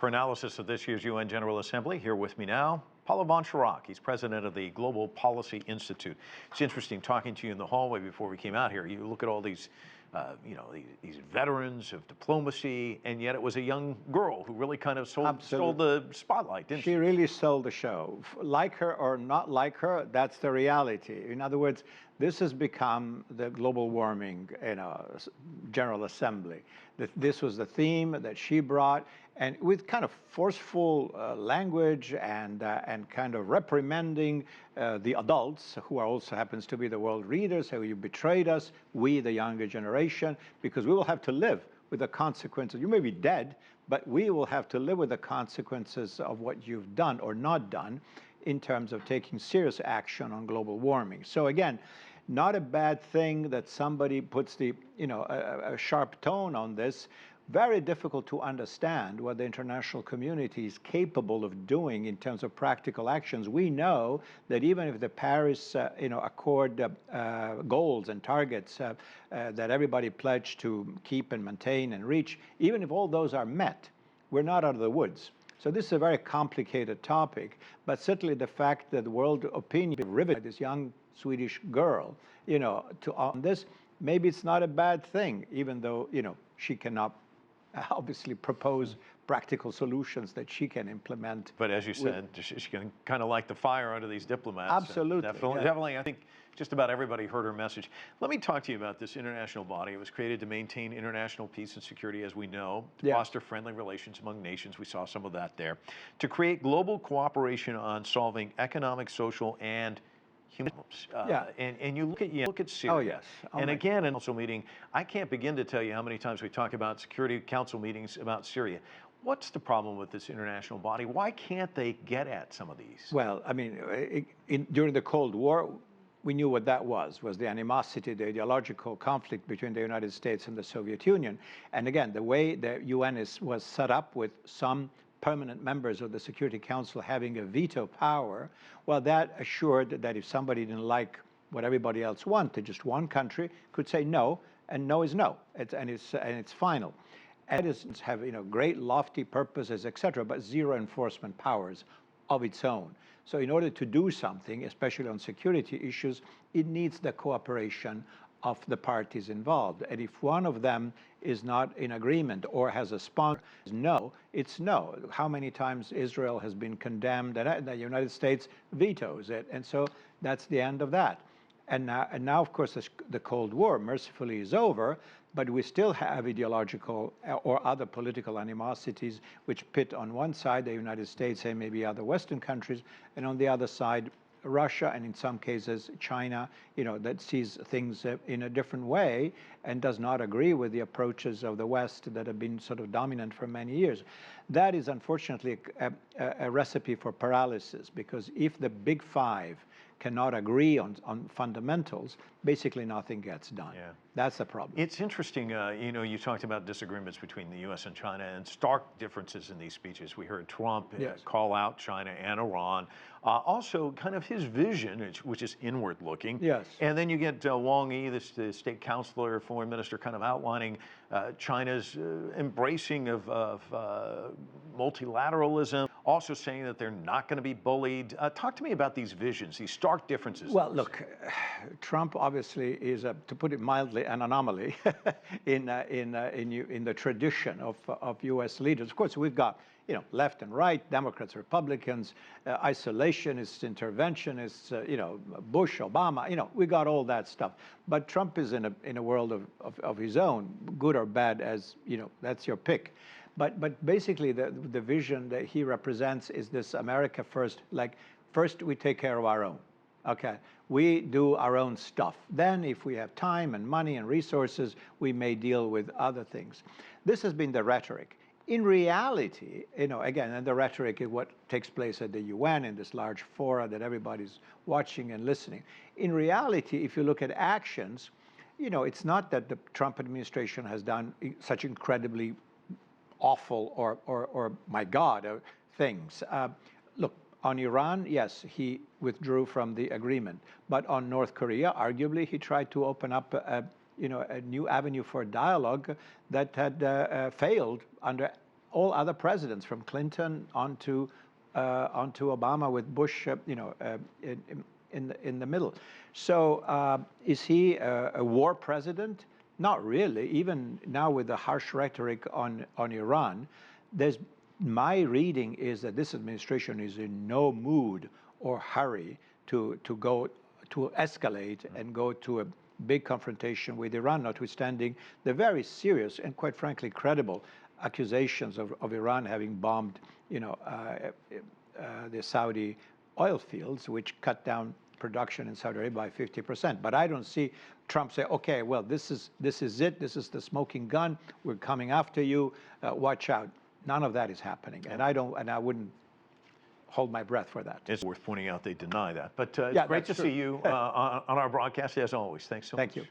For analysis of this year's UN General Assembly, here with me now, Paolo von Schirach. He's president of the Global Policy Institute. It's interesting talking to you in the hallway before we came out here. You look at all these, these veterans of diplomacy, and yet it was a young girl who really kind of stole the spotlight, didn't she? She really stole the show. Like her or not like her, that's the reality. In other words, this has become the global warming, General Assembly. This was the theme that she brought, and with kind of forceful language and kind of reprimanding the adults who also happens to be the world leaders, how you betrayed us, we the younger generation, because we will have to live with the consequences. You may be dead, but we will have to live with the consequences of what you've done or not done in terms of taking serious action on global warming. So again, not a bad thing that somebody puts the, a sharp tone on this. Very difficult to understand what the international community is capable of doing in terms of practical actions. We know that even if the Paris, Accord goals and targets that everybody pledged to keep and maintain and reach, even if all those are met, we're not out of the woods. So this is a very complicated topic, but certainly the fact that the world opinion riveted this young Swedish girl, on this, maybe it's not a bad thing, even though, she cannot obviously propose practical solutions that she can implement. But as you said, she can kind of light the fire under these diplomats. Absolutely. Definitely, I think just about everybody heard her message. Let me talk to you about this international body. It was created to maintain international peace and security, as we know, to foster friendly relations among nations. We saw some of that there. To create global cooperation on solving economic, social, and human problems. And you look at Syria. Oh, yes. And again, in a council meeting, I can't begin to tell you how many times we talk about Security Council meetings about Syria. What's the problem with this international body? Why can't they get at some of these? Well, I mean, during the Cold War, we knew what that was the animosity, the ideological conflict between the United States and the Soviet Union. And again, the way the UN was set up with some permanent members of the Security Council having a veto power, well, that assured that if somebody didn't like what everybody else wanted, just one country could say no, and no is no, and it's final. And it have great lofty purposes, etc., but zero enforcement powers of its own. So in order to do something, especially on security issues, it needs the cooperation of the parties involved. And if one of them is not in agreement or has a sponsor, no, it's no. How many times Israel has been condemned and the United States vetoes it? And so that's the end of that. And now of course, the Cold War mercifully is over, but we still have ideological or other political animosities which pit on one side the United States and maybe other Western countries, and on the other side Russia, and in some cases China, that sees things in a different way and does not agree with the approaches of the West that have been sort of dominant for many years. That is unfortunately a recipe for paralysis, because if the big five cannot agree on fundamentals, basically nothing gets done. Yeah. That's the problem. It's interesting, you talked about disagreements between the U.S. and China and stark differences in these speeches. We heard Trump call out China and Iran. Also, kind of his vision, which is inward looking. Yes. And then you get Wang Yi, the state counselor, foreign minister, kind of outlining China's embracing of multilateralism, also saying that they're not going to be bullied. Talk to me about these visions, these stark differences. Well, look, Trump obviously is, to put it mildly, an anomaly in the tradition of U.S. leaders. Of course, we've got left and right, Democrats, Republicans, isolationists, interventionists, Bush, Obama, we got all that stuff. But Trump is in a world of his own, good or bad, as that's your pick. But basically the vision that he represents is this America first, like first we take care of our own. Okay, we do our own stuff. Then if we have time and money and resources, we may deal with other things. This has been the rhetoric. In reality, again, and the rhetoric is what takes place at the UN in this large fora that everybody's watching and listening. In reality, if you look at actions, it's not that the Trump administration has done such incredibly awful or my God, things. Look, on Iran, yes, he withdrew from the agreement. But on North Korea, arguably, he tried to open up a new avenue for dialogue that had failed under all other presidents, from Clinton onto Obama, with Bush, in the middle. So is he a war president? Not really. Even now, with the harsh rhetoric on Iran, my reading is that this administration is in no mood or hurry to escalate and go to a big confrontation with Iran, notwithstanding the very serious and, quite frankly, credible accusations of Iran having bombed, the Saudi oil fields, which cut down production in Saudi Arabia by 50%. But I don't see Trump say, okay, well, this is it. This is the smoking gun. We're coming after you. Watch out. None of that is happening, and I wouldn't hold my breath for that. It's worth pointing out they deny that. But it's great to see you on our broadcast, as always. Thanks so much. Thank you.